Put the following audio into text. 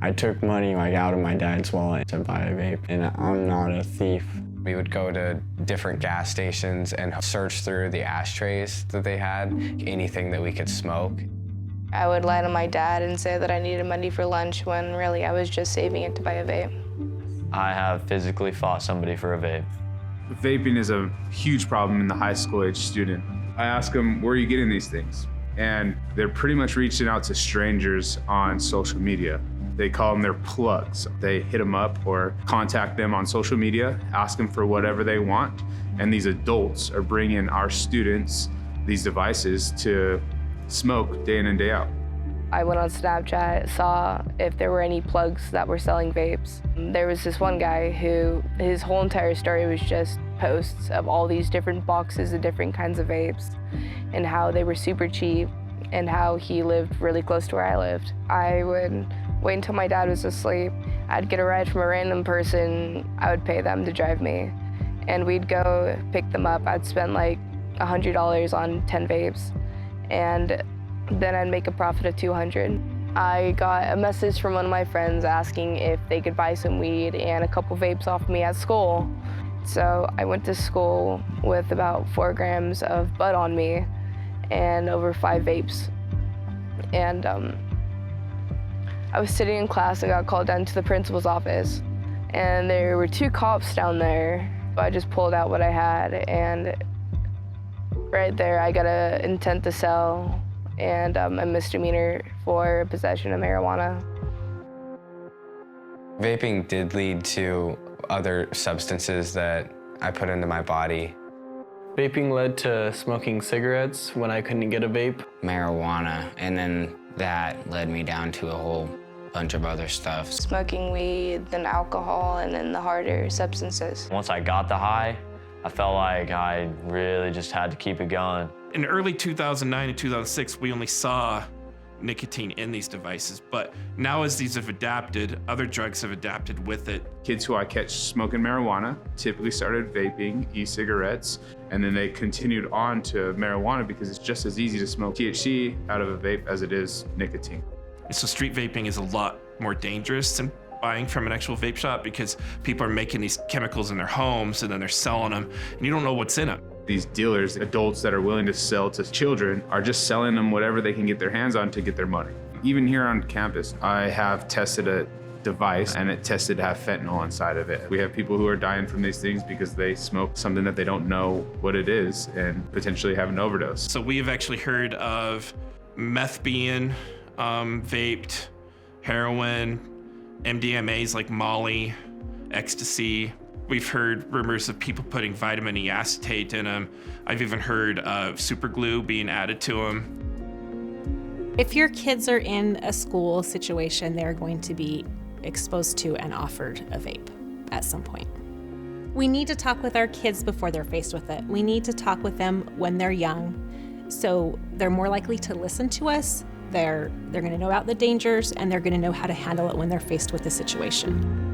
I took money like out of my dad's wallet to buy a vape, and I'm not a thief. We would go to different gas stations and search through the ashtrays that they had, anything that we could smoke. I would lie to my dad and say that I needed money for lunch when really I was just saving it to buy a vape. I have physically fought somebody for a vape. Vaping is a huge problem in the high school age student. I ask them, where are you getting these things? And they're pretty much reaching out to strangers on social media. They call them their plugs. They hit them up or contact them on social media, ask them for whatever they want. And these adults are bringing our students these devices to smoke day in and day out. I went on Snapchat, saw if there were any plugs that were selling vapes. There was this one guy who, his whole entire story was just posts of all these different boxes of different kinds of vapes and how they were super cheap and how he lived really close to where I lived. I would wait until my dad was asleep. I'd get a ride from a random person. I would pay them to drive me. And we'd go pick them up. I'd spend like $100 on 10 vapes. And then I'd make a profit of $200. I got a message from one of my friends asking if they could buy some weed and a couple vapes off me at school. So I went to school with about 4 grams of bud on me and over 5 vapes. And I was sitting in class and got called down to the principal's office. And there were 2 cops down there. I just pulled out what I had, and right there I got an intent to sell and a misdemeanor for possession of marijuana. Vaping did lead to other substances that I put into my body. Vaping led to smoking cigarettes when I couldn't get a vape. Marijuana, and then that led me down to a whole bunch of other stuff. Smoking weed, then alcohol, and then the harder substances. Once I got the high, I felt like I really just had to keep it going. In early 2009 and 2006, we only saw nicotine in these devices, but now as these have adapted, other drugs have adapted with it. Kids who I catch smoking marijuana typically started vaping, e-cigarettes, and then they continued on to marijuana because it's just as easy to smoke THC out of a vape as it is nicotine. So street vaping is a lot more dangerous than buying from an actual vape shop because people are making these chemicals in their homes and then they're selling them and you don't know what's in them. These dealers, adults that are willing to sell to children, are just selling them whatever they can get their hands on to get their money. Even here on campus, I have tested a device and it tested to have fentanyl inside of it. We have people who are dying from these things because they smoke something that they don't know what it is and potentially have an overdose. So we have actually heard of meth being vaped, heroin, MDMAs like Molly, ecstasy. We've heard rumors of people putting vitamin E acetate in them. I've even heard of super glue being added to them. If your kids are in a school situation, they're going to be exposed to and offered a vape at some point. We need to talk with our kids before they're faced with it. We need to talk with them when they're young, so they're more likely to listen to us. They're going to know about the dangers, and they're going to know how to handle it when they're faced with the situation.